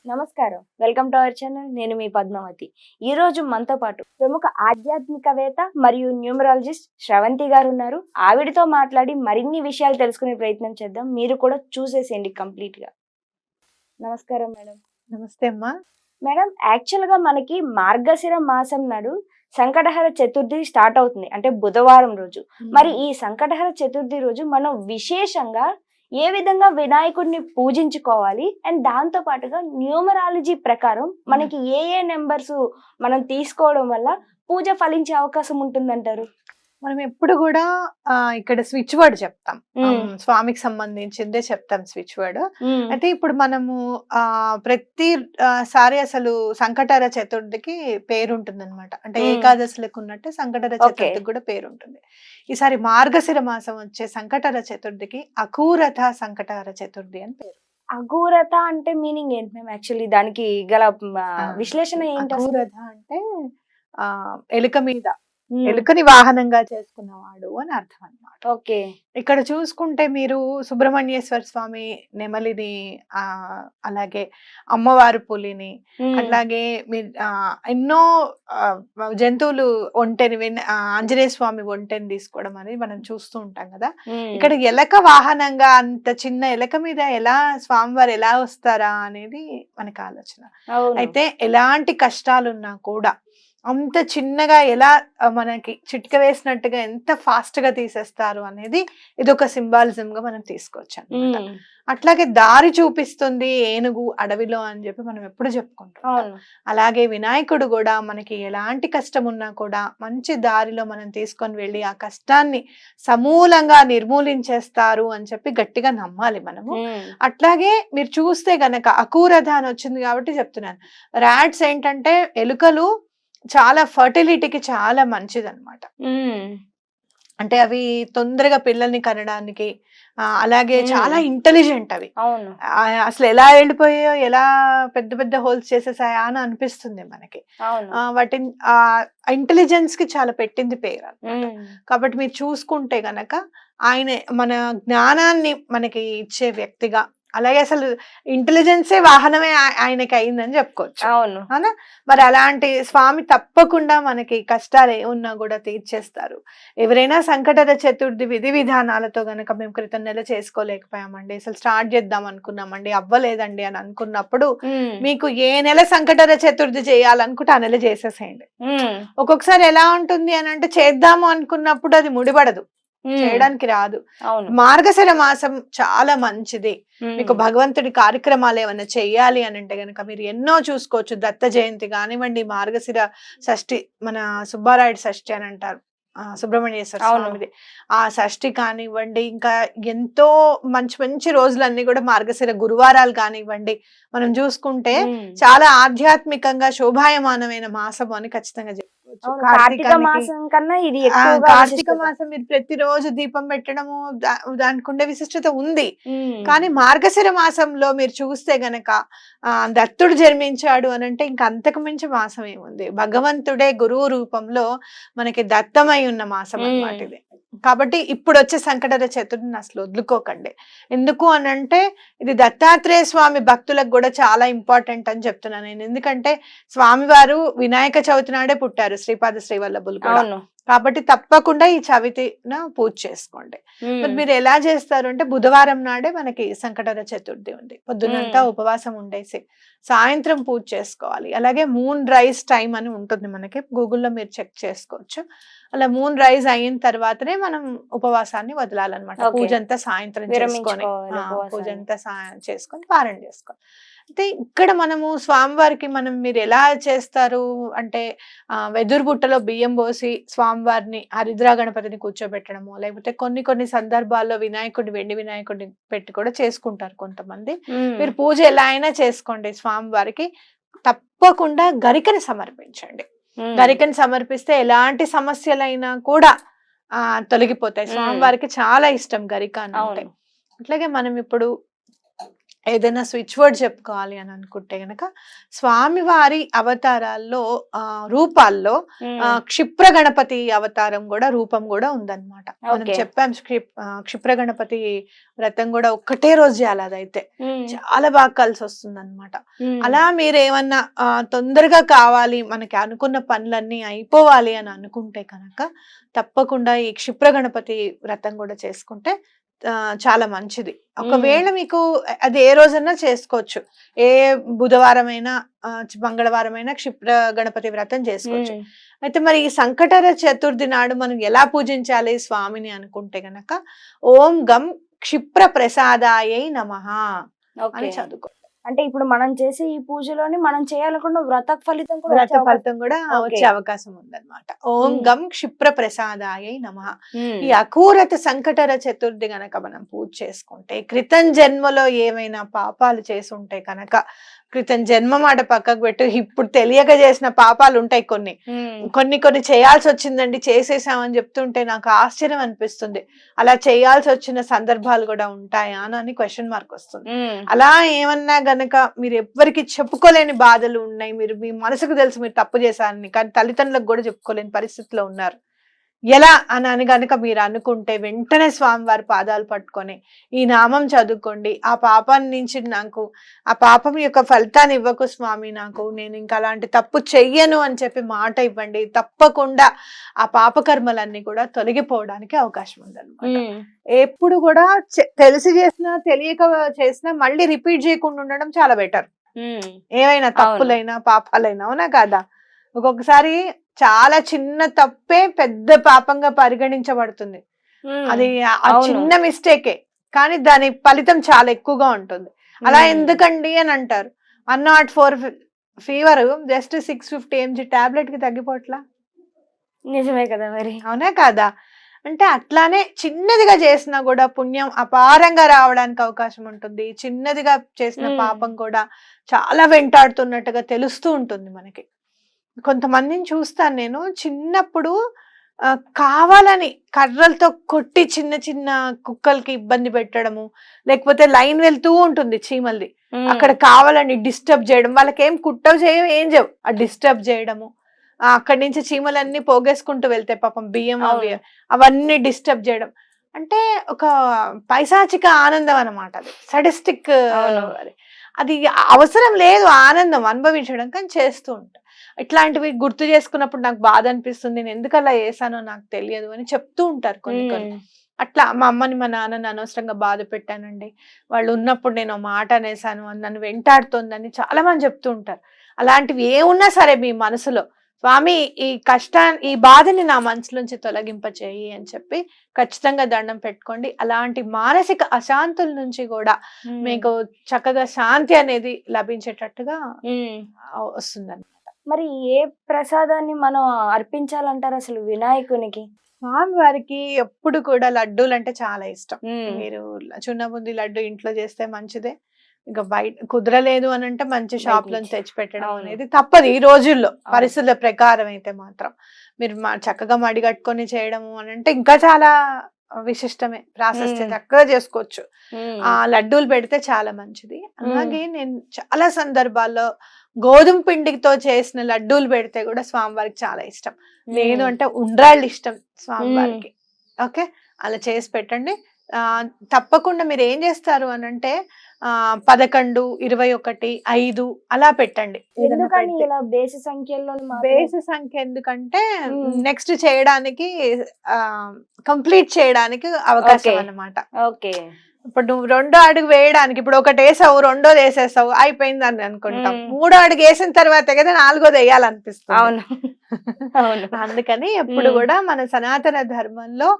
నమస్కారం. Welcome to our channel. నేను మీ పద్మావతి. ఈరోజు మనతో పాటు ప్రముఖ ఆధ్యాత్మికవేత్త మరియు న్యూమరాలజిస్ట్ శ్రవంతి గారు ఉన్నారు. ఆవిడతో మాట్లాడి మరిన్ని విషయాలు తెలుసుకునే ప్రయత్నం చేద్దాం. మీరు కూడా చూసేసేయండి కంప్లీట్‌గా. నమస్కారం మేడం. నమస్తే అమ్మా. మేడం, యాక్చువల్‌గా మనకి మార్గశిర మాసం నాడు సంకటహర చతుర్థి స్టార్ట్ అవుతుంది. అంటే బుధవారం రోజు. మరి ఈ సంకటహర చతుర్థి రోజు మనం విశేషంగా ఏ విధంగా వినాయకుడిని పూజించుకోవాలి అండ్ దాంతో పాటుగా న్యూమరాలజీ ప్రకారం మనకి ఏ నెంబర్స్ మనం తీసుకోవడం వల్ల పూజ ఫలించే అవకాశం ఉంటుందంటారు? మనం ఎప్పుడు కూడా ఇక్కడ స్విచ్ వర్డ్ చెప్తాం. స్వామికి సంబంధించిందే చెప్తాం స్విచ్ వర్డ్. అయితే ఇప్పుడు మనము ప్రతి సారి అసలు సంకటహర చతుర్థికి పేరు ఉంటుంది అనమాట. అంటే ఏకాదశులకు ఉన్నట్టు సంకటహర చతుర్థికి కూడా పేరు ఉంటుంది. ఈసారి మార్గశిర మాసం వచ్చే సంకటహర చతుర్థికి అకూరథ సంకటహర చతుర్థి అని పేరు. అఘోరత అంటే మీనింగ్ ఏంటి మ్యామ్? యాక్చువల్లీ దానికి గల విశ్లేషణ ఏంటి? అకూరథ అంటే ఎలుక మీద ఎలుకని వాహనంగా చేసుకున్నవాడు అని అర్థం అన్నమాట. ఓకే. ఇక్కడ చూసుకుంటే మీరు సుబ్రహ్మణ్యేశ్వర స్వామి నెమలిని, అలాగే అమ్మవారు పులిని, అట్లాగే మీరు ఎన్నో జంతువులు ఒంటెని ఆంజనేయ స్వామి ఒంటెని తీసుకోవడం అనేది మనం చూస్తూ ఉంటాం కదా. ఇక్కడ ఎలక వాహనంగా అంత చిన్న ఎలక మీద ఎలా స్వామివారు ఎలా వస్తారా అనేది మనకి ఆలోచన. అయితే ఎలాంటి కష్టాలున్నా కూడా అంత చిన్నగా ఎలా మనకి చిట్క వేసినట్టుగా ఎంత ఫాస్ట్ గా తీసేస్తారు అనేది ఇదొక సింబాలిజం గా మనం తీసుకోవచ్చు అన్నమాట. అట్లాగే దారి చూపిస్తుంది ఏనుగు అడవిలో అని చెప్పి మనం ఎప్పుడు చెప్పుకుంటాం. అలాగే వినాయకుడు కూడా మనకి ఎలాంటి కష్టం ఉన్నా కూడా మంచి దారిలో మనం తీసుకొని వెళ్ళి ఆ కష్టాన్ని సమూలంగా నిర్మూలించేస్తారు అని చెప్పి గట్టిగా నమ్మాలి మనము. అట్లాగే మీరు చూస్తే గనక అకూరథ అని వచ్చింది కాబట్టి చెప్తున్నాను. ర్యాట్స్ ఏంటంటే ఎలుకలు చాలా ఫర్టిలిటీకి చాలా మంచిది అనమాట. అంటే అవి తొందరగా పిల్లల్ని కనడానికి, అలాగే చాలా ఇంటెలిజెంట్ అవి. అసలు ఎలా వెళ్ళిపోయాయో, ఎలా పెద్ద పెద్ద హోల్స్ చేసేసాయా అని అనిపిస్తుంది మనకి. వాటి ఇంటెలిజెన్స్ కి చాలా పెట్టింది పేరు. కాబట్టి మీరు చూసుకుంటే గనక ఆయన మన జ్ఞానాన్ని మనకి ఇచ్చే వ్యక్తిగా, అలాగే అసలు ఇంటెలిజెన్సే వాహనమే ఆయనకి అయిందని చెప్పుకోవచ్చు. అవునా? మరి అలాంటి స్వామి తప్పకుండా మనకి కష్టాలు ఏమున్నా కూడా తీర్చేస్తారు. ఎవరైనా సంకటహర చతుర్థి విధి విధానాలతో గనక మేము క్రితం నెల చేసుకోలేకపోయామండి, అసలు స్టార్ట్ చేద్దాం అనుకున్నామండి, అవ్వలేదండి అని అనుకున్నప్పుడు మీకు ఏ నెల సంకటహర చతుర్థి చేయాలనుకుంటే ఆ నెల చేసేసేయండి. ఒక్కొక్కసారి ఎలా ఉంటుంది అని అంటే చేద్దాము అనుకున్నప్పుడు అది ముడిపడదు, చేయడానికి రాదు. మార్గశిర మాసం చాలా మంచిది. మీకు భగవంతుడి కార్యక్రమాలు ఏమైనా చెయ్యాలి అని అంటే గనక మీరు ఎన్నో చూసుకోవచ్చు. దత్త జయంతి కానివ్వండి, మార్గశిర షష్ఠి, మన సుబ్బారాయుడు షష్ఠి అని అంటారు, సుబ్రహ్మణ్యేశ్వర స్వామిది ఆ షష్ఠి కానివ్వండి, ఇంకా ఎంతో మంచి మంచి రోజులన్నీ కూడా మార్గశిర గురువారాలు కానివ్వండి, మనం చూసుకుంటే చాలా ఆధ్యాత్మికంగా శోభాయమానమైన మాసం అని ఖచ్చితంగా చెప్పుకోవచ్చు. కార్తీక మాసం కన్నా ఇది కార్తీక మాసం మీరు ప్రతిరోజు దీపం పెట్టడము దానికి ఉండే విశిష్టత ఉంది. కానీ మార్గశిర మాసంలో మీరు చూస్తే గనక దత్తుడు జన్మించాడు అని అంటే ఇంకా అంతకు మించి మాసం ఏముంది. భగవంతుడే గురువు రూపంలో మనకి దత్తమై ఉన్న మాసం అన్నమాట ఇది. కాబట్టి ఇప్పుడు వచ్చే సంకటహర చతుర్థిని అసలు వదులుకోకండి. ఎందుకు అని అంటే ఇది దత్తాత్రేయ స్వామి భక్తులకు కూడా చాలా ఇంపార్టెంట్ అని చెప్తున్నాను నేను. ఎందుకంటే స్వామివారు వినాయక చవితి నాడే పుట్టారు, శ్రీపాద శ్రీవల్లభులు కూడా. కాబట్టి తప్పకుండా ఈ చవితిన పూజ చేసుకోండి. మరి మీరు ఎలా చేస్తారు అంటే బుధవారం నాడే మనకి సంకటహర చతుర్థి ఉంది. పొద్దునంతా ఉపవాసం ఉండేసి సాయంత్రం పూజ చేసుకోవాలి. అలాగే మూన్ రైజ్ టైం అని ఉంటుంది మనకి, గూగుల్లో మీరు చెక్ చేసుకోవచ్చు. అలా మూన్ రైజ్ అయిన తర్వాతనే మనం ఉపవాసాన్ని వదలాలన్నమాట. పూజ అంతా సాయంత్రం చేసుకొని పూజ అంతా చేసుకొని పారణ చేసుకోవాలి. అయితే ఇక్కడ మనము స్వామివారికి మీరు ఎలా చేస్తారు అంటే వెదురు బుట్టలో బియ్యం పోసి స్వామివారిని హరిద్రా గణపతిని కూర్చోబెట్టడము, లేకపోతే కొన్ని సందర్భాల్లో వెండి వినాయకుడిని పెట్టి కూడా చేసుకుంటారు కొంతమంది. మీరు పూజ ఎలా అయినా చేసుకోండి. స్వామివారికి తప్పకుండా గరికని సమర్పించండి. గరికని సమర్పిస్తే ఎలాంటి సమస్యలైనా కూడా తొలగిపోతాయి. స్వామివారికి చాలా ఇష్టం గరిక అంటే. అట్లాగే మనం ఇప్పుడు ఏదైనా స్విచ్ వర్డ్ చెప్పుకోవాలి అని అనుకుంటే గనక స్వామివారి అవతారాల్లో రూపాల్లో క్షిప్ర గణపతి అవతారం కూడా రూపం కూడా ఉందన్నమాట. మనం చెప్పాం క్షిప్ర గణపతి వ్రతం కూడా ఒక్కటే రోజు చేయాలి, అదైతే చాలా బాగా కలిసి వస్తుంది అనమాట. అలా మీరు ఏమన్నా తొందరగా కావాలి, మనకి అనుకున్న పనులన్నీ అయిపోవాలి అని అనుకుంటే కనుక తప్పకుండా ఈ క్షిప్ర గణపతి వ్రతం కూడా చేసుకుంటే చాలా మంచిది. ఒకవేళ మీకు అది ఏ రోజన్నా చేసుకోవచ్చు, ఏ బుధవారం అయినా మంగళవారం అయినా క్షిప్ర గణపతి వ్రతం చేసుకోవచ్చు. అయితే మరి ఈ సంకటహర చతుర్థి నాడు మనం ఎలా పూజించాలి స్వామిని అనుకుంటే గనక ఓం గం క్షిప్ర ప్రసాదాయై నమః అని చదువుకో. అంటే ఇప్పుడు మనం చేసే ఈ పూజలోని మనం చేయాలనుకున్న వ్రత ఫలితం కూడా వచ్చే అవకాశం ఉందన్నమాట. ఓం గం క్షిప్ర ప్రసాదాయై నమః. ఈ అకూరత సంకటహర చతుర్థి గనక మనం పూజ చేసుకుంటే, క్రితం జన్మలో ఏమైనా పాపాలు చేసి ఉంటే కనుక, క్రితం జన్మ మాట పక్కకు పెట్టు, ఇప్పుడు తెలియక చేసిన పాపాలు ఉంటాయి కొన్ని చేయాల్సి వచ్చిందండి, చేసేసామని చెప్తుంటే నాకు ఆశ్చర్యం అనిపిస్తుంది. అలా చేయాల్సి వచ్చిన సందర్భాలు కూడా ఉంటాయా అని క్వశ్చన్ మార్క్ వస్తుంది. అలా ఏమన్నా గనక మీరు ఎవ్వరికి చెప్పుకోలేని బాధలు ఉన్నాయి, మీరు మీ మనసుకు తెలుసు మీరు తప్పు చేశారని, కానీ తల్లిదండ్రులకు కూడా చెప్పుకోలేని పరిస్థితిలో ఉన్నారు, ఎలా అని గనుక మీరు అనుకుంటే వెంటనే స్వామివారి పాదాలు పట్టుకొని ఈ నామం చదువుకోండి. ఆ పాపం నుంచి నాకు, ఆ పాపం యొక్క ఫలితాన్ని ఇవ్వకు స్వామి, నాకు నేను ఇంకా అలాంటి తప్పు చెయ్యను అని చెప్పి మాట ఇవ్వండి. తప్పకుండా ఆ పాపకర్మలన్నీ కూడా తొలగిపోవడానికి అవకాశం ఉందన్నమాట. ఎప్పుడు కూడా తెలిసి చేసినా తెలియక చేసినా మళ్ళీ రిపీట్ చేయకుండా ఉండడం చాలా బెటర్. ఏవైనా తప్పులైనా పాపాలైనా, అవునా కాదా? ఒక్కొక్కసారి చాలా చిన్న తప్పే పెద్ద పాపంగా పరిగణించబడుతుంది. అది ఆ చిన్న మిస్టేకే, కానీ దాని ఫలితం చాలా ఎక్కువగా ఉంటుంది. అలా ఎందుకండి అని అంటారు. 104 ఫీవర్ జస్ట్ 650 mg టాబ్లెట్ కి తగ్గిపోట్లా? నిజమే కదా మరి, అవునా కాదా? అంటే అట్లానే చిన్నదిగా చేసినా కూడా పుణ్యం అపారంగా రావడానికి అవకాశం ఉంటుంది. చిన్నదిగా చేసిన పాపం కూడా చాలా వెంటాడుతున్నట్టుగా తెలుస్తూ ఉంటుంది మనకి. కొంతమందిని చూస్తాను నేను, చిన్నప్పుడు కావాలని కర్రలతో కొట్టి చిన్న చిన్న కుక్కలకి ఇబ్బంది పెట్టడము, లేకపోతే లైన్ వెళ్తూ ఉంటుంది చీమల్ది, అక్కడ కావాలని డిస్టర్బ్ చేయడం, వాళ్ళకి ఏం కుట్టవు చేయవు ఏం చేయవు, ఆ డిస్టర్బ్ చేయడము, అక్కడి నుంచి చీమలన్నీ పోగేసుకుంటూ వెళ్తాయి పాపం బియ్యం అవన్నీ డిస్టర్బ్ చేయడం. అంటే ఒక పైశాచిక ఆనందం అన్నమాట, అది సడిస్టిక్. అది అవసరం లేదు ఆనందం అనుభవించడం, కానీ చేస్తూ ఉంటాం. ఇట్లాంటివి గుర్తు చేసుకున్నప్పుడు నాకు బాధ అనిపిస్తుంది, నేను ఎందుకు అలా చేశానో నాకు తెలియదు అని చెప్తూ ఉంటారు కొన్ని. అట్లా మా అమ్మని మా నాన్నని అనవసరంగా బాధ పెట్టానండి, వాళ్ళు ఉన్నప్పుడు నేను మాట అనేసాను అని నన్ను వెంటాడుతోందని చాలా మంది చెప్తూ ఉంటారు. అలాంటివి ఏమున్నా సరే మీ మనసులో, స్వామి ఈ కష్టాన్ని, ఈ బాధని నా మనసులోంచి తొలగింపచేయి అని చెప్పి ఖచ్చితంగా దండం పెట్టుకోండి. అలాంటి మానసిక అశాంతుల నుంచి కూడా మీకు చక్కగా శాంతి అనేది లభించేటట్టుగా వస్తుందండి. మరి ఏ ప్రసాదాన్ని మనం అర్పించాలంటారు అసలు వినాయకునికి? స్వామివారికి ఎప్పుడు కూడా లడ్డూలు అంటే చాలా ఇష్టం. మీరు చున్నబుంది లడ్డు ఇంట్లో చేస్తే మంచిదే, ఇంకా బయట కుదరలేదు అని అంటే మంచి షాప్ లో తెచ్చి పెట్టడం అనేది తప్పదు ఈ రోజుల్లో. పరిస్థితుల ప్రకారం అయితే మాత్రం మీరు చక్కగా మడిగట్టుకొని చేయడము అని అంటే ఇంకా చాలా విశిష్టమే, ప్రాసెస్ చక్కగా చేసుకోవచ్చు. ఆ లడ్డూలు పెడితే చాలా మంచిది. అలాగే నేను చాలా సందర్భాల్లో గోధుమ పిండితో చేసిన లడ్డూలు పెడితే కూడా స్వామివారికి చాలా ఇష్టం. లేదు అంటే ఉండ్రాళ్ళు ఇష్టం స్వామివారికి. ఓకే, అలా చేసి పెట్టండి. తప్పకుండా మీరు ఏం చేస్తారు అని అంటే 11, 21, 5 అలా పెట్టండి. బేసి సంఖ్యలో బేసి సంఖ్య ఎందుకంటే నెక్స్ట్ చేయడానికి కంప్లీట్ చేయడానికి అవకాశం అన్నమాట. ఓకే, ఇప్పుడు నువ్వు 2వ అడుగు వేయడానికి, ఇప్పుడు ఒకటి వేసావు 2వది వేసేసావు అయిపోయింది అని అనుకుంటాం. 3వ అడుగు వేసిన తర్వాత కదా 4వది వేయాలనిపిస్తుంది. అవును. అందుకని ఎప్పుడు కూడా మన సనాతన ధర్మంలో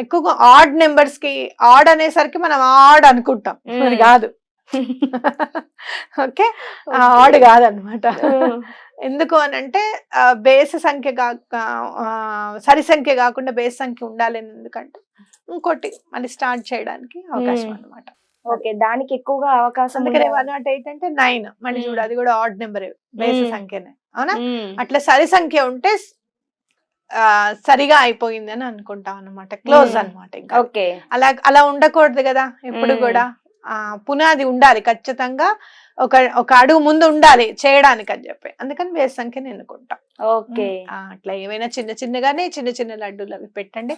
ఎక్కువగా ఆడ్ నెంబర్స్ కి, ఆడ్ అనేసరికి మనం ఆడ్ అనుకుంటాం, అది కాదు. ఓకే, ఆడ్ కాదనమాట. ఎందుకు అని అంటే బేస్ సంఖ్య సరి సంఖ్య కాకుండా బేస్ సంఖ్య ఉండాలి. ఎందుకంటే ఇంకోటి మళ్ళీ స్టార్ట్ చేయడానికి అవకాశం అన్నమాట. ఓకే, దానికి ఎక్కువగా అవకాశం. అందుకనే 108 అంటే 9 మళ్ళీ చూడు, అది కూడా ఆడ్ నెంబర్, బేస్ సంఖ్యనే. అవునా? అట్లా సరి సంఖ్య ఉంటే సరిగా అయిపోయింది అని అనుకుంటాం అన్నమాట, క్లోజ్ అన్నమాట. ఇంకా అలా ఉండకూడదు కదా ఎప్పుడు కూడా. పునాది ఉండాలి ఖచ్చితంగా, ఒక అడుగు ముందు ఉండాలి చేయడానికి అని చెప్పి, అందుకని వేరు సంఖ్యని ఎన్నుకుంటాం. ఓకే. అట్లా ఏవైనా చిన్న చిన్న లడ్డూలు అవి పెట్టండి,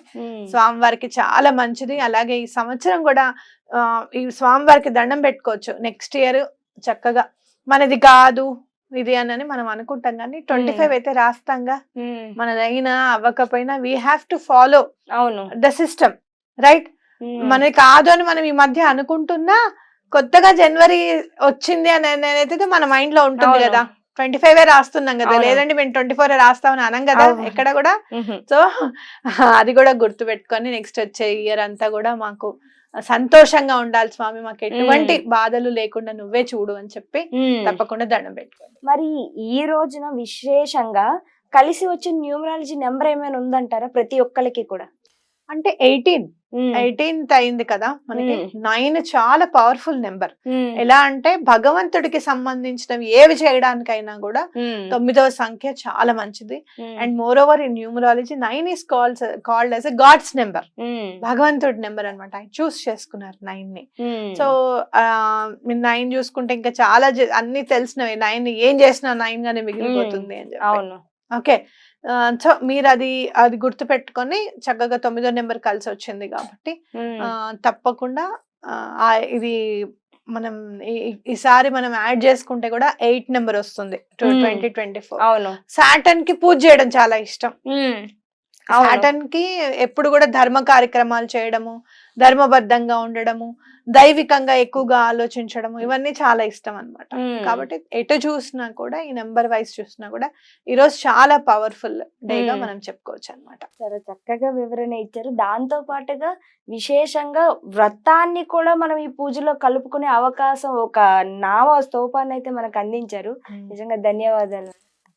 స్వామివారికి చాలా మంచిది. అలాగే ఈ సంవత్సరం కూడా ఈ స్వామివారికి దండం పెట్టుకోవచ్చు. నెక్స్ట్ ఇయర్ చక్కగా మనది కాదు ఇది అని మనం అనుకుంటాం, కానీ 25 అయితే రాస్తాంగా, మనదైనా అవ్వకపోయినా వీ హ్యావ్ టు ఫాలో అవును ద సిస్టమ్, రైట్? మనది కాదు అని మనం ఈ మధ్య అనుకుంటున్నా, కొత్తగా జనవరి వచ్చింది అని అయితే మన మైండ్ లో ఉంటుంది కదా, 25 రాస్తున్నాం కదా, లేదంటే మేము 24 రాస్తామని అనం కదా ఎక్కడ కూడా. సో అది కూడా గుర్తు పెట్టుకొని నెక్స్ట్ వచ్చే ఇయర్ అంతా కూడా మాకు సంతోషంగా ఉండాలి స్వామి, మాకు ఎటువంటి బాధలు లేకుండా నువ్వే చూడు అని చెప్పి తప్పకుండా దండం పెట్టుకోండి. మరి ఈ రోజున విశేషంగా కలిసి వచ్చిన న్యూమరాలజీ నెంబర్ ఏమైనా ఉందంటారా ప్రతి ఒక్కరికి కూడా? అంటే 18th అయింది కదా మనకి. 9 చాలా పవర్ఫుల్ నెంబర్. ఎలా అంటే భగవంతుడికి సంబంధించినవి ఏవి చేయడానికైనా కూడా 9వ సంఖ్య చాలా మంచిది. And more over in numerology 9 is called as a God's number, భగవంతుడి నెంబర్ అనమాట. ఆయన చూస్ చేసుకున్నారు 9 ని. సో మీరు 9 చూసుకుంటే ఇంకా చాలా అన్ని తెలిసినవి, 9 ఏం చేసినా 9 గానే మిగిలిపోతుంది అని చెప్పి. ఓకే, సో మీరు అది గుర్తు పెట్టుకొని చక్కగా 9వ నెంబర్ కలిసి వచ్చింది కాబట్టి తప్పకుండా ఇది మనం ఈసారి మనం యాడ్ చేసుకుంటే కూడా 8 నెంబర్ వస్తుంది 2024. అవును, సాటర్న్ కి పూజ చేయడం చాలా ఇష్టం. సాటర్న్ కి ఎప్పుడు కూడా ధర్మ కార్యక్రమాలు చేయడము, ధర్మబద్ధంగా ఉండడము, దైవికంగా ఎక్కువగా ఆలోచించడము, ఇవన్నీ చాలా ఇష్టం అన్నమాట. కాబట్టి ఎటు చూసినా కూడా ఈ నెంబర్ వైజ్ చూసినా కూడా ఈ రోజు చాలా పవర్ఫుల్ డేగా మనం చెప్పుకోవచ్చు అన్నమాట. చాలా చక్కగా వివరణ ఇచ్చారు. దాంతో పాటుగా విశేషంగా వ్రతాన్ని కూడా మనం ఈ పూజలో కలుపుకునే అవకాశం, ఒక నావ స్తూపాన్ని అయితే మనకు అందించారు. నిజంగా ధన్యవాదాలు.